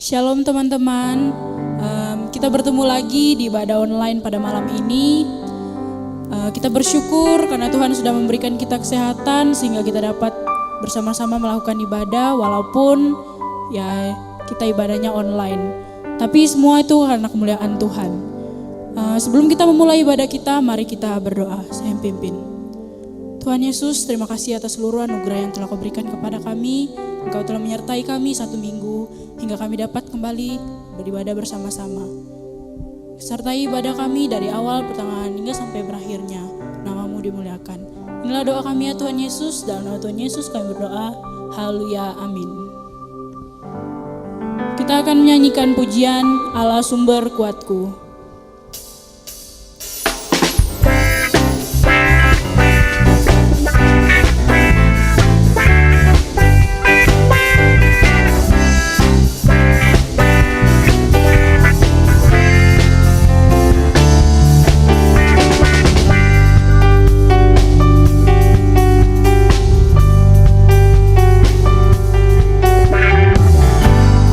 Shalom teman-teman, kita bertemu lagi di ibadah online pada malam ini. Kita bersyukur karena Tuhan sudah memberikan kita kesehatan sehingga kita dapat bersama-sama melakukan ibadah walaupun ya kita ibadahnya online. Tapi semua itu karena kemuliaan Tuhan. Sebelum kita memulai ibadah kita, mari kita berdoa. Saya yang pimpin. Tuhan Yesus, terima kasih atas seluruh anugerah yang telah Kau berikan kepada kami. Engkau telah menyertai kami 1 minggu hingga kami dapat kembali beribadah bersama-sama. Sertai ibadah kami dari awal pertengahan hingga sampai berakhirnya. Nama-Mu dimuliakan. Inilah doa kami ya Tuhan Yesus. Dalam nama Tuhan Yesus kami berdoa. Haleluya, amin. Kita akan menyanyikan pujian Allah sumber kuatku.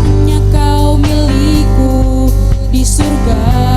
Hanya Kau milikku di surga.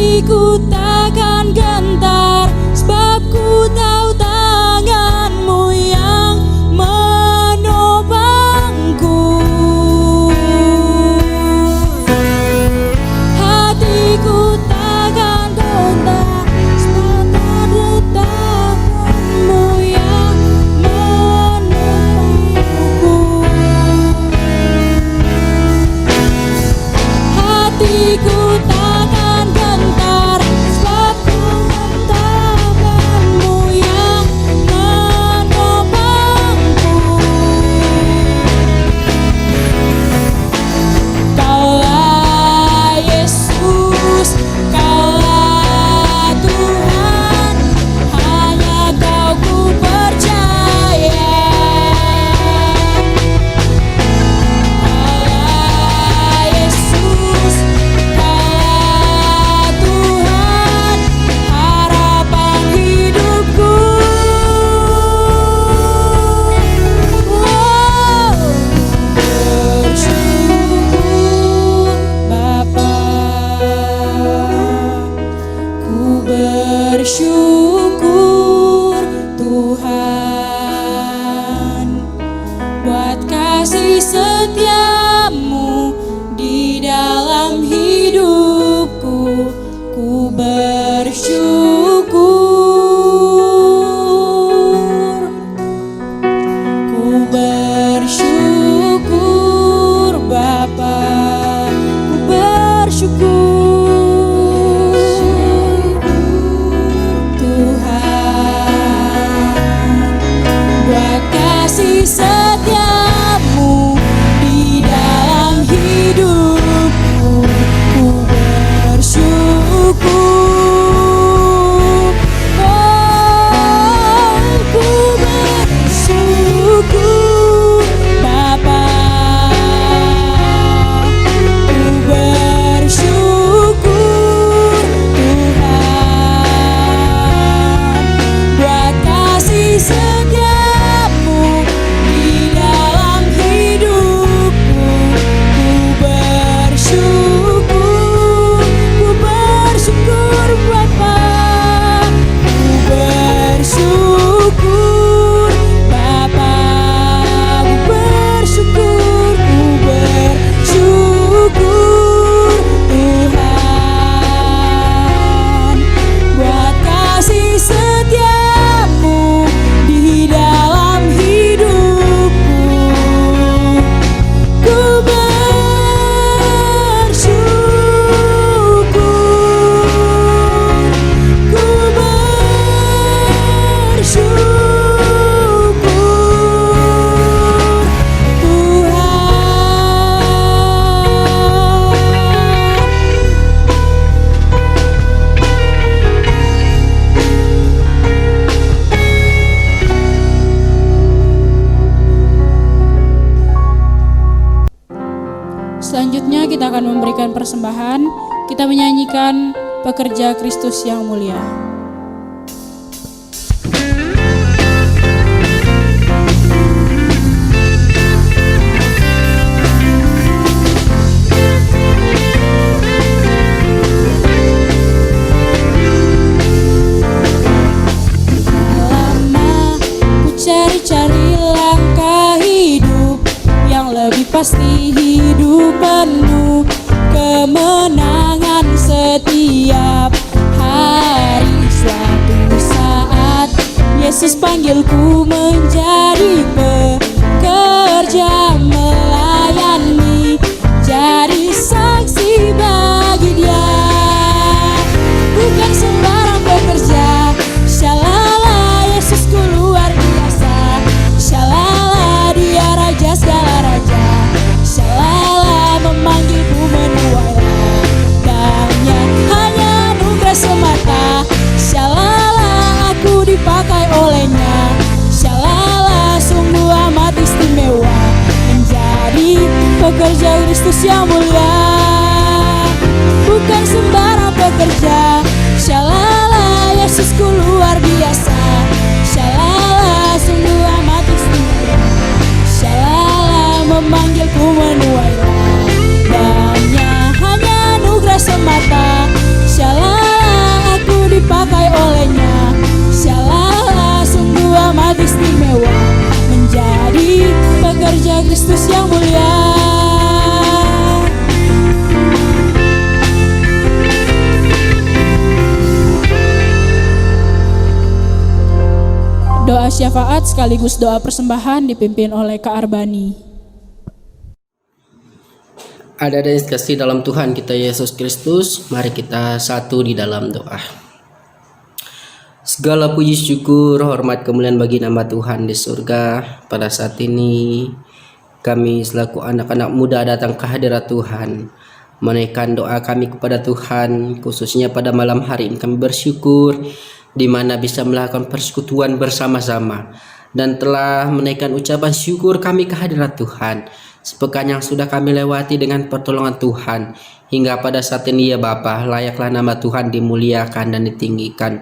hatiku takkan gentar, sebab ku tahu tangan-Mu yang menopangku. Hatiku takkan gentar, sebab ada tangan-Mu yang menopangku. Hatiku takkan gentar, sebab ku tangan-Mu yang menopangku. Kaulah Yesus, Kaulah Tuhan, hanya Kau ku percaya. Kaulah Yesus, Kaulah Tuhan, harapan hidupku. Bersyukur Bapa, ku bersyukur Tuhan, buat kasih setiamu di dalam hidupku. Ku bersyukur, ku bersyukur Bapa, ku bersyukur Tuhan, buat kasih setiamu di dalam hidupku. Ku bersyukur, oh, ku bersyukur Bapa, ku bersyukur Tuhan, buat kasih setiamu di dalam hidupku. Ku bersyukur Bapa, ku bersyukur Bapa, ku bersyukur Tuhan, buat kasih setiamu di dalam hidupku. Ku bersyukur, ku bersyukur Tuhan. Selanjutnya kita akan memberikan persembahan. Kita menyanyikan Pekerja Kristus yang Mulia. Lama ku cari-cari langkah hidup yang lebih pasti, hidup penuh kemenangan setiap hari. Suatu saat Yesus panggilku menjadi pekerja, melayani, jadi saksi bagi Dia. Bukan sembarang pekerja, shalala, Yesusku luar biasa. Shalala, Dia Raja segala raja. Shalala, memanggilku menuai ladangnya, hanya anugerah semata. Shalala, aku dipakai olehnya. Shalala, sungguh amat istimewa menjadi pekerja Kristus yang mulia. Bukan sembarang pekerja, shalala, Yesusku luar biasa. Shalala, sungguh amat istimewa. Shalala, memanggilku menuai ladangnya, hanya anugerah semata. Shalala, doa syafaat sekaligus doa persembahan dipimpin oleh Kak Arbani. Ada yang kasih dalam Tuhan kita Yesus Kristus, mari kita satu di dalam doa. Segala puji syukur, hormat kemuliaan bagi nama Tuhan di surga. Pada saat ini kami selaku anak-anak muda datang ke hadirat Tuhan, menaikkan doa kami kepada Tuhan, khususnya pada malam hari ini kami bersyukur di mana bisa melakukan persekutuan bersama-sama dan telah menaikkan ucapan syukur kami ke hadirat Tuhan. Sepekan yang sudah kami lewati dengan pertolongan Tuhan hingga pada saat ini ya Bapa, layaklah nama Tuhan dimuliakan dan ditinggikan.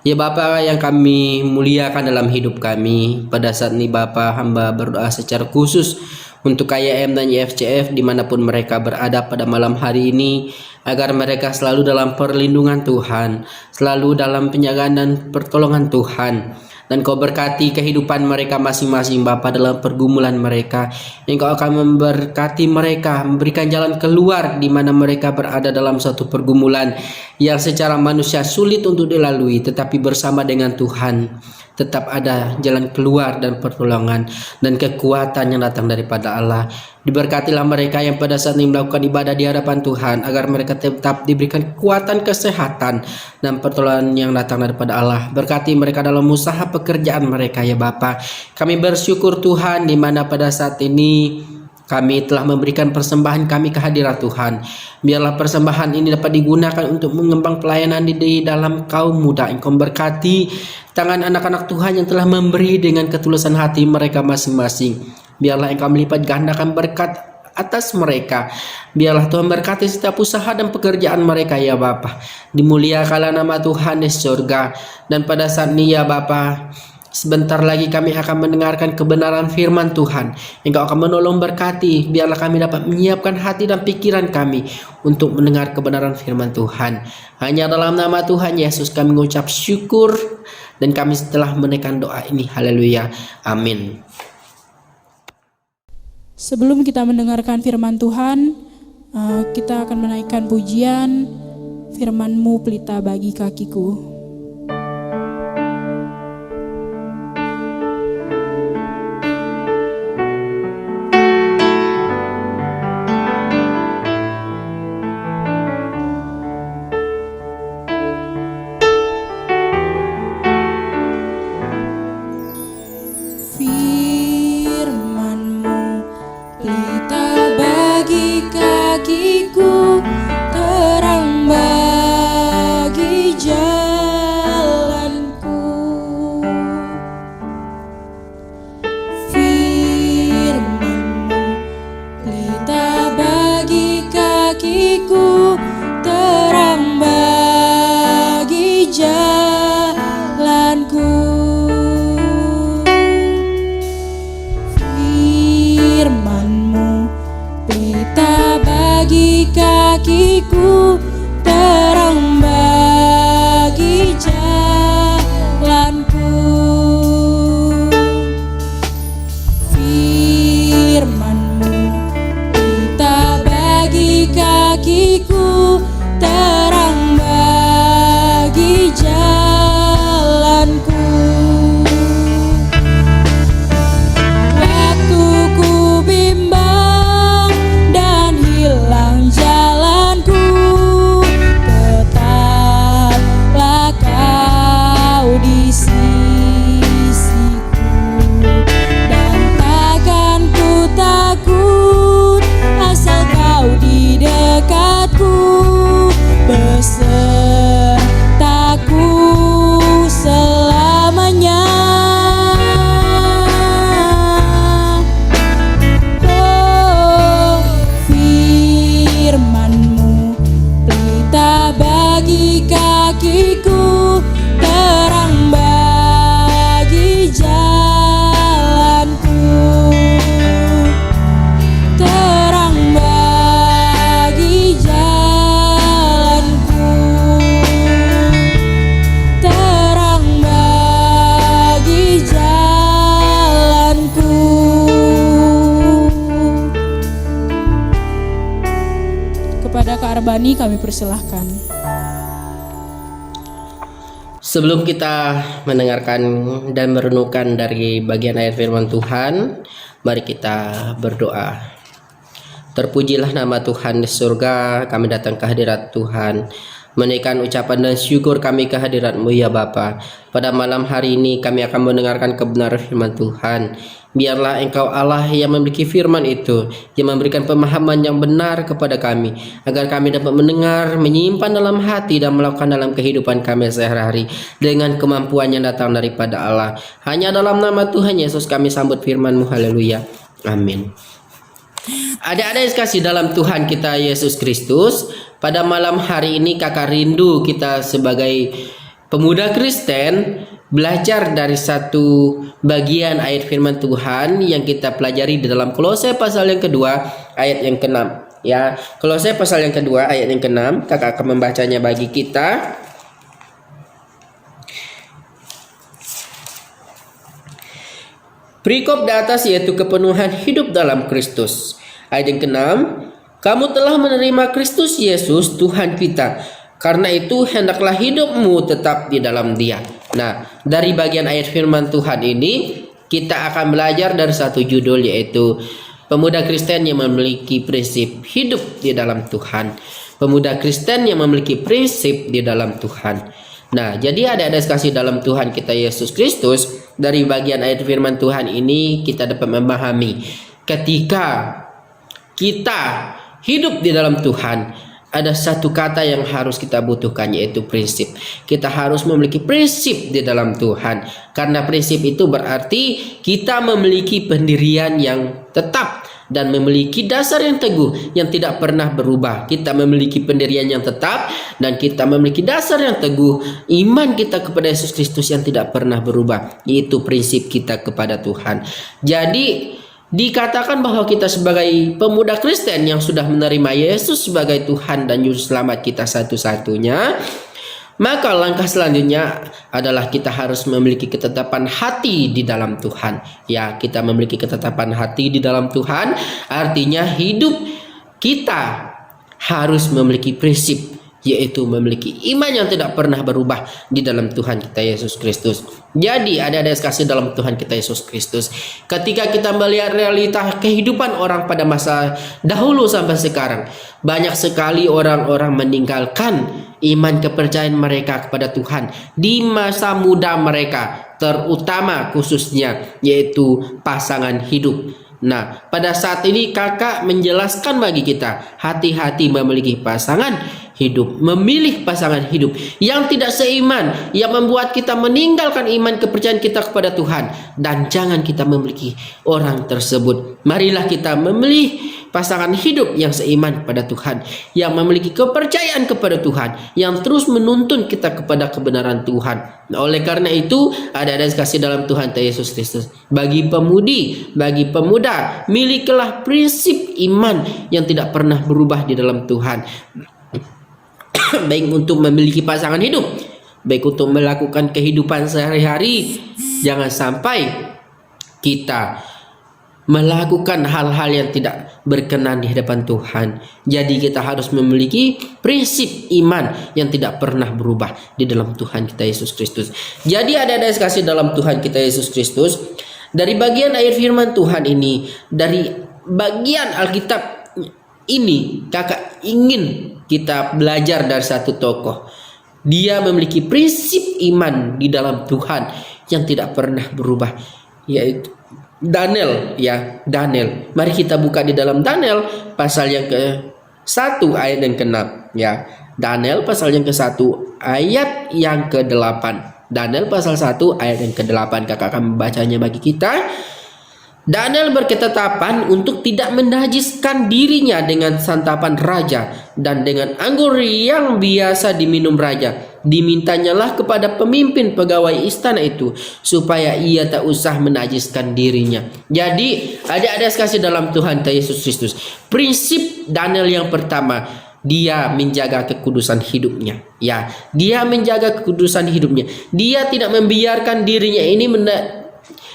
Ya Bapa yang kami muliakan dalam hidup kami, pada saat ini Bapa, hamba berdoa secara khusus untuk KYM dan YFCF dimanapun mereka berada pada malam hari ini, agar mereka selalu dalam perlindungan Tuhan, selalu dalam penjagaan dan pertolongan Tuhan. Dan Kau berkati kehidupan mereka masing-masing Bapa dalam pergumulan mereka. Engkau akan memberkati mereka, memberikan jalan keluar di mana mereka berada dalam suatu pergumulan yang secara manusia sulit untuk dilalui, tetapi bersama dengan Tuhan tetap ada jalan keluar dan pertolongan dan kekuatan yang datang daripada Allah. Diberkatilah mereka yang pada saat ini melakukan ibadah di hadapan Tuhan, agar mereka tetap diberikan kekuatan, kesehatan dan pertolongan yang datang daripada Allah. Berkati mereka dalam usaha pekerjaan mereka ya Bapa. Kami bersyukur Tuhan di mana pada saat ini kami telah memberikan persembahan kami ke hadirat Tuhan. Biarlah persembahan ini dapat digunakan untuk mengembang pelayanan di dalam kaum muda. Engkau berkati tangan anak-anak Tuhan yang telah memberi dengan ketulusan hati mereka masing-masing. Biarlah Engkau melipat gandakan berkat atas mereka. Biarlah Tuhan berkati setiap usaha dan pekerjaan mereka ya Bapa. Dimuliakanlah nama Tuhan di surga. Dan pada saat ini ya Bapa, sebentar lagi kami akan mendengarkan kebenaran firman Tuhan. Engkau akan menolong berkati. Biarlah kami dapat menyiapkan hati dan pikiran kami untuk mendengar kebenaran firman Tuhan. Hanya dalam nama Tuhan Yesus kami mengucap syukur. Dan kami setelah menaikkan doa ini. Haleluya. Amin. Sebelum kita mendengarkan firman Tuhan, kita akan menaikkan pujian firman-Mu pelita bagi kakiku. Kakiku terang bagi jalanku. Firman-Mu pelita bagi kakiku, terang bagi jalanku. Waktu ku bimbang dan hilang jalanku, tetaplah Kau di sisiku, dan takkan ku takut asal Kau di dekatku, besertaku selamanya. Firman-Mu pelita bagi kakiku, terang bagi jalanku, terang bagi jalanku, terang bagi jalanku. Kepada Kak Arbani kami persilahkan. Sebelum kita mendengarkan dan merenungkan dari bagian ayat firman Tuhan, mari kita berdoa. Terpujilah nama Tuhan di surga, kami datang ke hadirat Tuhan, menaikkan ucapan dan syukur kami ke hadirat-Mu ya Bapa. Pada malam hari ini kami akan mendengarkan kebenaran firman Tuhan. Biarlah Engkau Allah yang memiliki firman itu, yang memberikan pemahaman yang benar kepada kami, agar kami dapat mendengar, menyimpan dalam hati dan melakukan dalam kehidupan kami sehari-hari dengan kemampuan yang datang daripada Allah. Hanya dalam nama Tuhan Yesus kami sambut firman-Mu. Haleluya. Amin. Adik-adik sekasih dalam Tuhan kita Yesus Kristus, pada malam hari ini kakak rindu kita sebagai pemuda Kristen belajar dari satu bagian ayat firman Tuhan yang kita pelajari di dalam Kolose pasal yang kedua ayat yang ke-6 ya. Kolose pasal yang kedua ayat yang ke-6, kakak akan membacanya bagi kita. Perikop di atas yaitu kepenuhan hidup dalam Kristus. Ayat yang ke-6, kamu telah menerima Kristus Yesus Tuhan kita. Karena itu hendaklah hidupmu tetap di dalam Dia. Nah, dari bagian ayat firman Tuhan ini kita akan belajar dari satu judul, yaitu pemuda Kristen yang memiliki prinsip hidup di dalam Tuhan. Pemuda Kristen yang memiliki prinsip di dalam Tuhan. Nah, jadi ada kasih dalam Tuhan kita Yesus Kristus, dari bagian ayat firman Tuhan ini kita dapat memahami ketika kita hidup di dalam Tuhan, ada satu kata yang harus kita butuhkan, yaitu prinsip. Kita harus memiliki prinsip di dalam Tuhan. Karena prinsip itu berarti kita memiliki pendirian yang tetap dan memiliki dasar yang teguh yang tidak pernah berubah. Kita memiliki pendirian yang tetap dan kita memiliki dasar yang teguh, iman kita kepada Yesus Kristus yang tidak pernah berubah, yaitu prinsip kita kepada Tuhan. Jadi dikatakan bahwa kita sebagai pemuda Kristen yang sudah menerima Yesus sebagai Tuhan dan Juru Selamat kita satu-satunya, maka langkah selanjutnya adalah kita harus memiliki ketetapan hati di dalam Tuhan. Ya, kita memiliki ketetapan hati di dalam Tuhan, artinya hidup kita harus memiliki prinsip, yaitu memiliki iman yang tidak pernah berubah di dalam Tuhan kita Yesus Kristus. Jadi ada kasih dalam Tuhan kita Yesus Kristus, ketika kita melihat realita kehidupan orang pada masa dahulu sampai sekarang, banyak sekali orang-orang meninggalkan iman kepercayaan mereka kepada Tuhan di masa muda mereka, terutama khususnya yaitu pasangan hidup. Nah, pada saat ini kakak menjelaskan bagi kita, hati-hati memiliki pasangan hidup, memilih pasangan hidup yang tidak seiman, yang membuat kita meninggalkan iman kepercayaan kita kepada Tuhan, dan jangan kita memiliki orang tersebut. Marilah kita memilih pasangan hidup yang seiman pada Tuhan, yang memiliki kepercayaan kepada Tuhan, yang terus menuntun kita kepada kebenaran Tuhan. Nah, oleh karena itu ada kasih dalam Tuhan Yesus Kristus, bagi pemudi, bagi pemuda, milikilah prinsip iman yang tidak pernah berubah di dalam Tuhan. Baik untuk memiliki pasangan hidup, baik untuk melakukan kehidupan sehari-hari. Jangan sampai kita melakukan hal-hal yang tidak berkenan di hadapan Tuhan. Jadi kita harus memiliki prinsip iman yang tidak pernah berubah di dalam Tuhan kita Yesus Kristus. Jadi ada kasih dalam Tuhan kita Yesus Kristus, dari bagian ayat firman Tuhan ini, dari bagian Alkitab ini, kakak ingin kita belajar dari satu tokoh. Dia memiliki prinsip iman di dalam Tuhan yang tidak pernah berubah, yaitu Daniel, ya, Daniel. Mari kita buka di dalam Daniel pasal yang ke-1 ayat yang ke-6, ya. Daniel pasal yang ke-1 ayat yang ke-8. Daniel pasal 1 ayat yang ke-8, kakak akan membacanya bagi kita. Daniel berketetapan untuk tidak menajiskan dirinya dengan santapan raja dan dengan anggur yang biasa diminum raja. Dimintanyalah kepada pemimpin pegawai istana itu supaya ia tak usah menajiskan dirinya. Jadi ada kasih dalam Tuhan Yesus Kristus. Prinsip Daniel yang pertama, dia menjaga kekudusan hidupnya. Ya, dia menjaga kekudusan hidupnya. Dia tidak membiarkan dirinya ini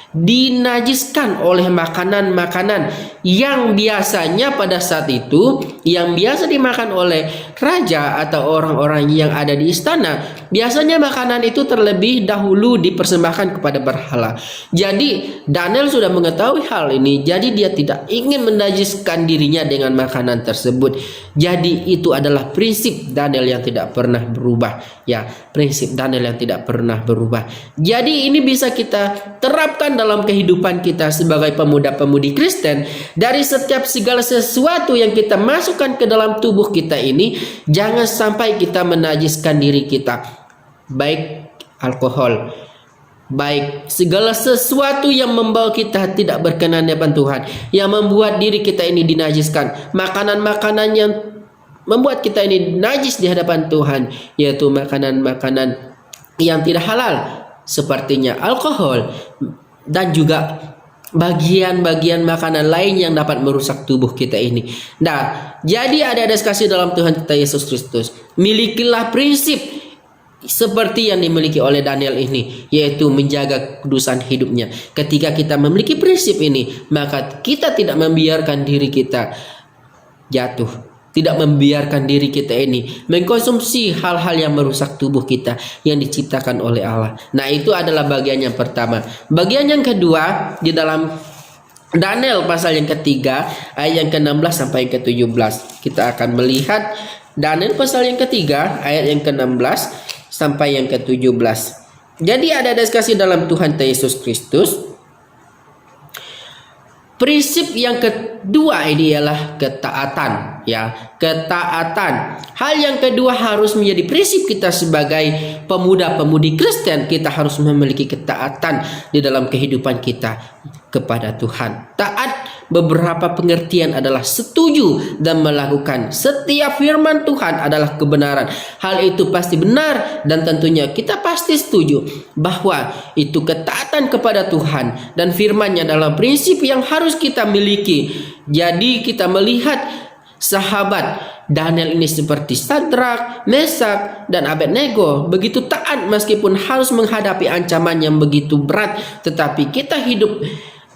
dinajiskan oleh makanan-makanan yang biasanya pada saat itu yang biasa dimakan oleh raja atau orang-orang yang ada di istana. Biasanya makanan itu terlebih dahulu dipersembahkan kepada berhala. Jadi Daniel sudah mengetahui hal ini, jadi dia tidak ingin menajiskan dirinya dengan makanan tersebut. Jadi itu adalah prinsip Daniel yang tidak pernah berubah, ya, prinsip Daniel yang tidak pernah berubah. Jadi ini bisa kita terapkan dalam kehidupan kita sebagai pemuda-pemudi Kristen. Dari setiap segala sesuatu yang kita masukkan ke dalam tubuh kita ini, jangan sampai kita menajiskan diri kita. Baik alkohol, baik segala sesuatu yang membawa kita tidak berkenan di hadapan Tuhan, yang membuat diri kita ini dinajiskan. Makanan-makanan yang membuat kita ini najis di hadapan Tuhan, yaitu makanan-makanan yang tidak halal, sepertinya alkohol dan juga bagian-bagian makanan lain yang dapat merusak tubuh kita ini. Nah, jadi ada kasih dalam Tuhan kita Yesus Kristus, milikilah prinsip seperti yang dimiliki oleh Daniel ini, yaitu menjaga kudusan hidupnya. Ketika kita memiliki prinsip ini, maka kita tidak membiarkan diri kita jatuh, tidak membiarkan diri kita ini mengkonsumsi hal-hal yang merusak tubuh kita yang diciptakan oleh Allah. Nah, itu adalah bagian yang pertama. Bagian yang kedua di dalam Daniel pasal yang ketiga ayat yang ke-16 sampai yang ke-17. Kita akan melihat Daniel pasal yang ketiga ayat yang ke-16 sampai yang ke-17. Jadi ada kasih dalam Tuhan Yesus Kristus. Prinsip yang kedua ini ialah ketaatan, ya, ketaatan. Hal yang kedua harus menjadi prinsip kita sebagai pemuda-pemudi Kristen. Kita harus memiliki ketaatan di dalam kehidupan kita kepada Tuhan. Taat beberapa pengertian adalah setuju dan melakukan setiap firman Tuhan adalah kebenaran. Hal itu pasti benar dan tentunya kita pasti setuju bahwa itu ketaatan kepada Tuhan dan firman-Nya adalah prinsip yang harus kita miliki. Jadi kita melihat sahabat Daniel ini seperti Sadrak, Mesak, dan Abednego begitu taat meskipun harus menghadapi ancaman yang begitu berat, tetapi kita hidup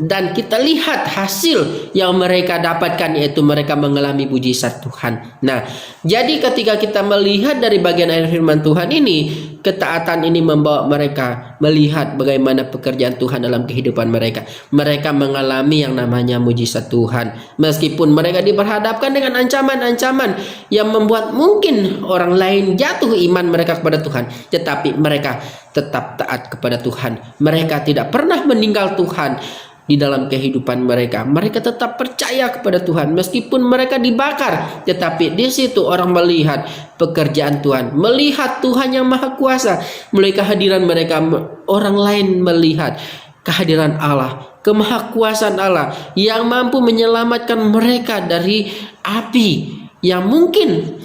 dan kita lihat hasil yang mereka dapatkan, yaitu mereka mengalami mujizat Tuhan. Nah, jadi ketika kita melihat dari bagian ayat firman Tuhan ini, ketaatan ini membawa mereka melihat bagaimana pekerjaan Tuhan dalam kehidupan mereka. Mereka mengalami yang namanya mujizat Tuhan. Meskipun mereka diperhadapkan dengan ancaman-ancaman yang membuat mungkin orang lain jatuh iman mereka kepada Tuhan, tetapi mereka tetap taat kepada Tuhan. Mereka tidak pernah meninggal Tuhan di dalam kehidupan mereka. Mereka tetap percaya kepada Tuhan meskipun mereka dibakar, tetapi di situ orang melihat pekerjaan Tuhan, melihat Tuhan yang Maha Kuasa. Melalui kehadiran mereka, orang lain melihat kehadiran Allah, kemahakuasaan Allah yang mampu menyelamatkan mereka dari api yang mungkin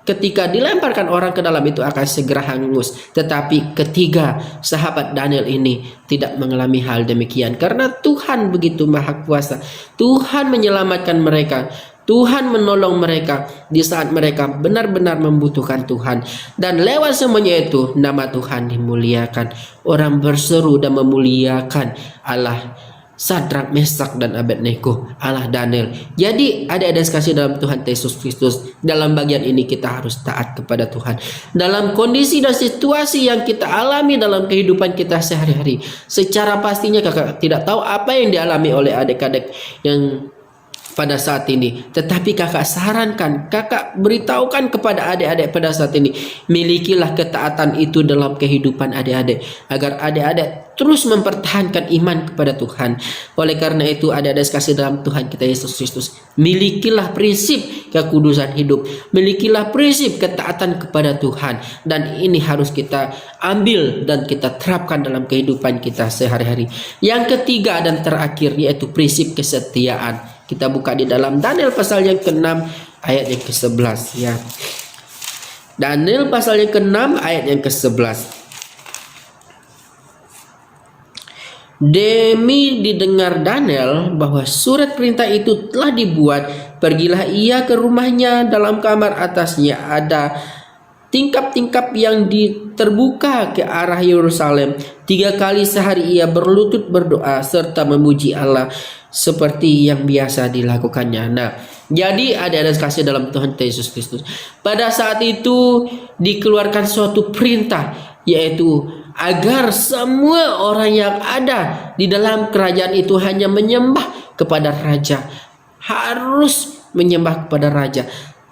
ketika dilemparkan orang ke dalam itu akan segera hangus. Tetapi ketiga sahabat Daniel ini tidak mengalami hal demikian karena Tuhan begitu Maha Kuasa. Tuhan menyelamatkan mereka, Tuhan menolong mereka di saat mereka benar-benar membutuhkan Tuhan. Dan lewat semuanya itu nama Tuhan dimuliakan. Orang berseru dan memuliakan Allah Sadrak, Mesak, dan Abednego, Allah Daniel. Jadi ada kasih dalam Tuhan Yesus Kristus. Dalam bagian ini kita harus taat kepada Tuhan dalam kondisi dan situasi yang kita alami dalam kehidupan kita sehari-hari. Secara pastinya kakak tidak tahu apa yang dialami oleh adik-adik yang pada saat ini, tetapi kakak sarankan, kakak beritahukan kepada adik-adik pada saat ini, milikilah ketaatan itu dalam kehidupan adik-adik agar adik-adik terus mempertahankan iman kepada Tuhan. Oleh karena itu ada kasih dalam Tuhan kita Yesus Kristus, milikilah prinsip kekudusan hidup, milikilah prinsip ketaatan kepada Tuhan, dan ini harus kita ambil dan kita terapkan dalam kehidupan kita sehari-hari. Yang ketiga dan terakhir yaitu prinsip kesetiaan. Kita buka di dalam Daniel pasal yang ke-6 ayat yang ke-11, ya. Daniel pasal yang ke-6 ayat yang ke-11. Demi didengar Daniel bahwa surat perintah itu telah dibuat, pergilah ia ke rumahnya, dalam kamar atasnya ada tingkap-tingkap yang terbuka ke arah Yerusalem. 3 kali sehari ia berlutut berdoa serta memuji Allah seperti yang biasa dilakukannya. Nah, jadi ada kasih dalam Tuhan Yesus Kristus. Pada saat itu dikeluarkan suatu perintah, yaitu agar semua orang yang ada di dalam kerajaan itu hanya menyembah kepada raja. Harus menyembah kepada raja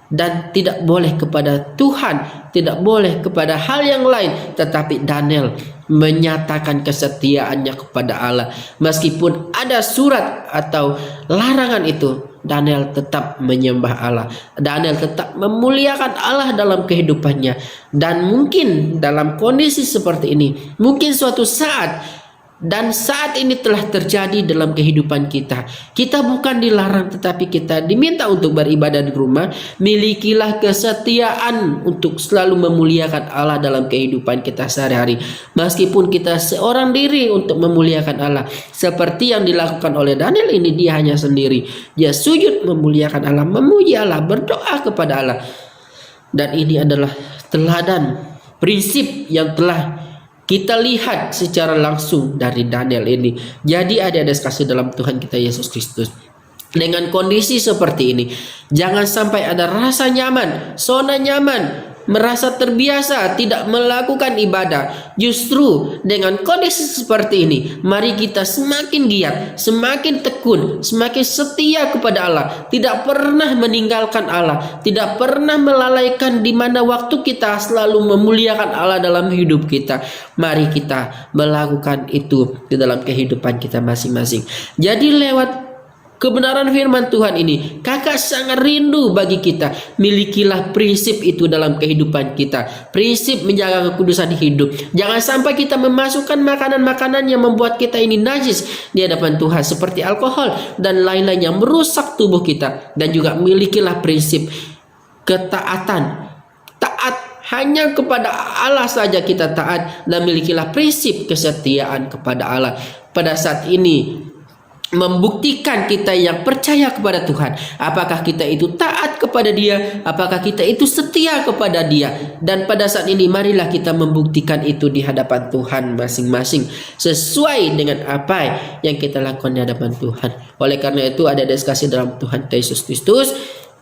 dan tidak boleh kepada Tuhan, tidak boleh kepada hal yang lain. Tetapi Daniel menyatakan kesetiaannya kepada Allah. Meskipun ada surat atau larangan itu, Daniel tetap menyembah Allah. Daniel tetap memuliakan Allah dalam kehidupannya. Dan mungkin dalam kondisi seperti ini, mungkin suatu saat, dan saat ini telah terjadi dalam kehidupan kita. Kita bukan dilarang, tetapi kita diminta untuk beribadah di rumah. Milikilah kesetiaan untuk selalu memuliakan Allah dalam kehidupan kita sehari-hari. Meskipun kita seorang diri untuk memuliakan Allah. Seperti yang dilakukan oleh Daniel ini, dia hanya sendiri. Dia sujud memuliakan Allah, memuji Allah, berdoa kepada Allah. Dan ini adalah teladan, prinsip yang telah kita lihat secara langsung dari Daniel ini. Jadi adik-adik kasih dalam Tuhan kita Yesus Kristus, dengan kondisi seperti ini, jangan sampai ada rasa nyaman, zona nyaman, merasa terbiasa tidak melakukan ibadah. Justru dengan kondisi seperti ini, mari kita semakin giat, semakin tekun, semakin setia kepada Allah, tidak pernah meninggalkan Allah, tidak pernah melalaikan di mana waktu kita selalu memuliakan Allah dalam hidup kita. Mari kita melakukan itu di dalam kehidupan kita masing-masing. Jadi lewat kebenaran firman Tuhan ini, kakak sangat rindu bagi kita. Milikilah prinsip itu dalam kehidupan kita. Prinsip menjaga kekudusan hidup. Jangan sampai kita memasukkan makanan-makanan yang membuat kita ini najis di hadapan Tuhan, seperti alkohol dan lain-lain yang merusak tubuh kita. Dan juga milikilah prinsip ketaatan. Taat hanya kepada Allah saja kita taat, dan milikilah prinsip kesetiaan kepada Allah. Pada saat ini membuktikan kita yang percaya kepada Tuhan, apakah kita itu taat kepada Dia, apakah kita itu setia kepada Dia. Dan pada saat ini marilah kita membuktikan itu di hadapan Tuhan masing-masing, sesuai dengan apa yang kita lakukan di hadapan Tuhan. Oleh karena itu, ada kasih dalam Tuhan Yesus Kristus,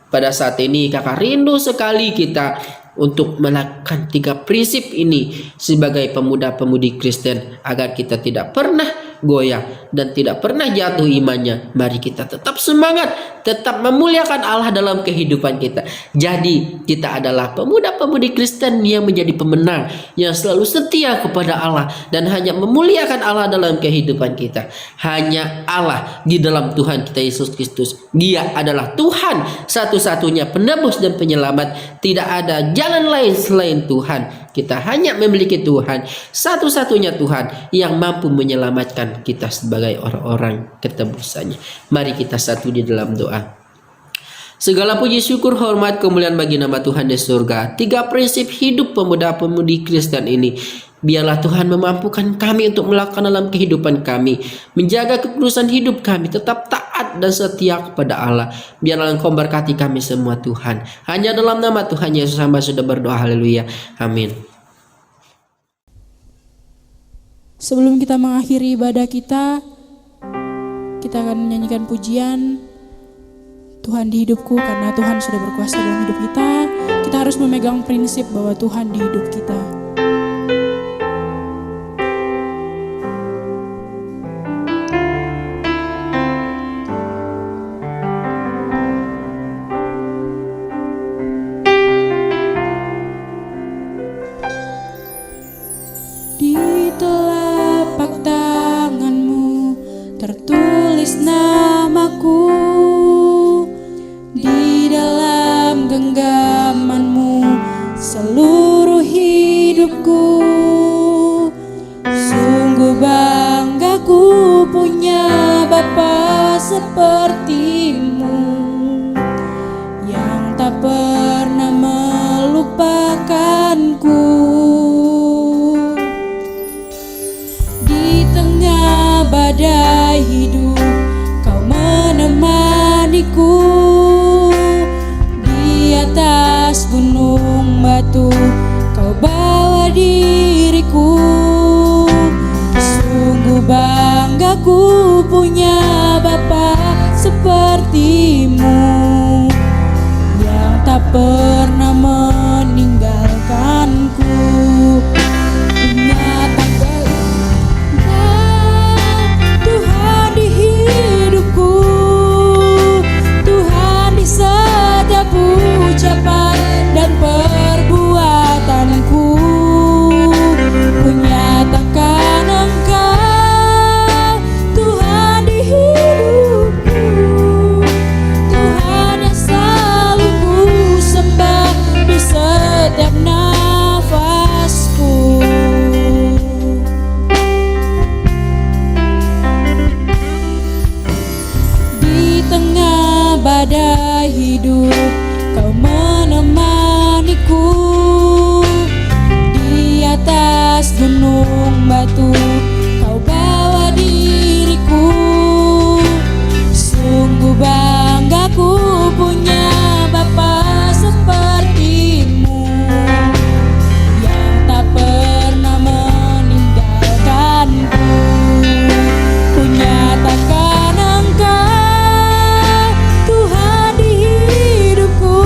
pada saat ini kakak rindu sekali kita untuk melakukan 3 prinsip ini sebagai pemuda-pemudi Kristen, agar kita tidak pernah goyah dan tidak pernah jatuh imannya. Mari kita tetap semangat, tetap memuliakan Allah dalam kehidupan kita. Jadi kita adalah pemuda-pemudi Kristen yang menjadi pemenang, yang selalu setia kepada Allah dan hanya memuliakan Allah dalam kehidupan kita. Hanya Allah di dalam Tuhan kita Yesus Kristus. Dia adalah Tuhan satu-satunya penebus dan penyelamat. Tidak ada jalan lain selain Tuhan. Kita hanya memiliki Tuhan, satu-satunya Tuhan yang mampu menyelamatkan kita sebagai orang-orang ketebusannya. Mari kita satu di dalam doa. Segala puji syukur, hormat, kemuliaan bagi nama Tuhan di surga. 3 prinsip hidup pemuda-pemudi Kristen ini, biarlah Tuhan memampukan kami untuk melakukan dalam kehidupan kami, menjaga kekudusan hidup kami, tetap taat dan setia kepada Allah. Biarlah Engkau berkati kami semua Tuhan. Hanya dalam nama Tuhan Yesus hamba sudah berdoa, haleluya, amin. Sebelum kita mengakhiri ibadah kita akan menyanyikan pujian Tuhan di hidupku, karena Tuhan sudah berkuasa dalam hidup kita. Kita harus memegang prinsip bahwa Tuhan di hidup kita. Di telapak tanganmu tertulis namaku, di dalam genggamanmu seluruh hidupku. Sungguh bangga ku punya Bapa sepertimu, yang tak pernah melupakanku. Di tengah badai hidup Kau menemaniku, di atas gunung batu aku punya Bapa sepertimu, yang tak pernah meninggalkanku. Nyatakan Tuhan di hidupku, Tuhan di setiap ucapan dan perbuatanku. Kunyatakan Engkau Tuhan di hidupku, Tuhan yang selalu ku sembah di setiap nafasku. Di tengah badai hidup Kau menemaniku, di atas gunung batu Kau bawa diriku. Sungguh bangga ku punya Bapa sepertimu, yang tak pernah meninggalkanku. Kunyatakan Engkau Tuhan di hidupku,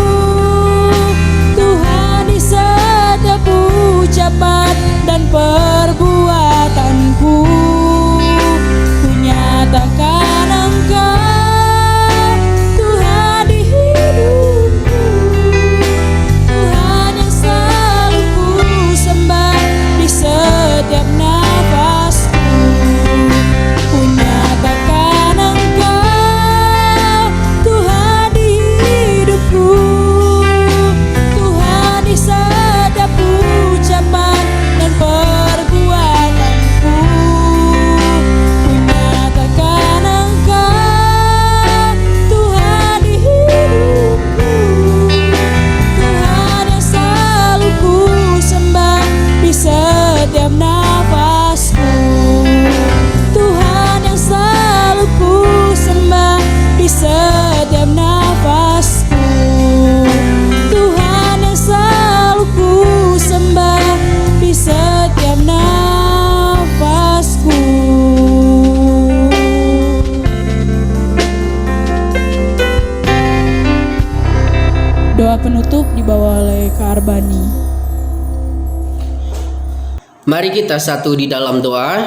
Tuhan di setiap ucapan dan perbuatanku. Kunyatakan Engkau Tuhan di hidupku, Tuhan yang selalu ku sembah di setiap nafasku. Kunyatakan Engkau Tuhan di hidupku, Tuhan di setiap ucapan dan perbuatanku. Kunyatakan Engkau Tuhan di hidupku, Tuhan yang selalu ku sembah di setiap nafasku. Tuhan yang selalu ku sembah di setiap nafasku. Tuhan yang selalu ku sembah di setiap nafasku. Doa penutup dibawa oleh Kak Arbani. Mari kita satu di dalam doa.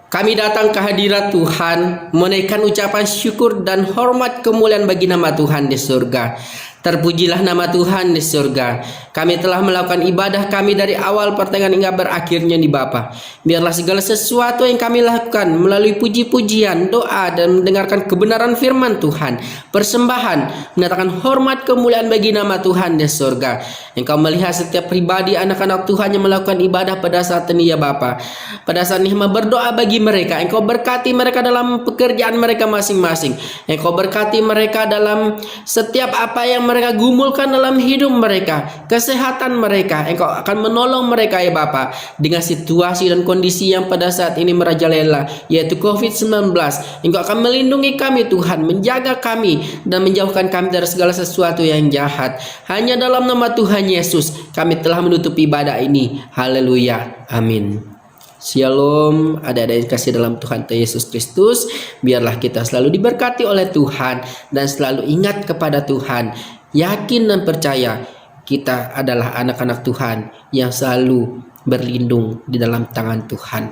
Kami datang ke hadirat Tuhan, menaikkan ucapan syukur dan hormat kemuliaan bagi nama Tuhan di surga. Terpujilah nama Tuhan di surga. Kami telah melakukan ibadah kami dari awal pertengahan hingga berakhirnya di Bapa. Biarlah segala sesuatu yang kami lakukan melalui puji-pujian, doa, dan mendengarkan kebenaran firman Tuhan, persembahan, mendatangkan hormat kemuliaan bagi nama Tuhan di surga. Engkau melihat setiap pribadi anak-anak Tuhan yang melakukan ibadah pada saat ini ya Bapa. Pada saat ini berdoa bagi mereka. Engkau berkati mereka dalam pekerjaan mereka masing-masing. Engkau berkati mereka dalam setiap apa yang mereka gumulkan dalam hidup mereka, kesehatan mereka. Engkau akan menolong mereka ya Bapa dengan situasi dan kondisi yang pada saat ini merajalela, yaitu COVID-19. Engkau akan melindungi kami Tuhan, menjaga kami dan menjauhkan kami dari segala sesuatu yang jahat. Hanya dalam nama Tuhan Yesus kami telah menutup ibadah ini. Haleluya. Amin. Shalom, adik-adik yang kasih dalam Tuhan Yesus Kristus. Biarlah kita selalu diberkati oleh Tuhan dan selalu ingat kepada Tuhan. Yakin dan percaya kita adalah anak-anak Tuhan yang selalu berlindung di dalam tangan Tuhan.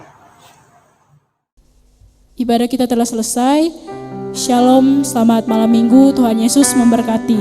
Ibadah kita telah selesai. Shalom, selamat malam minggu. Tuhan Yesus memberkati.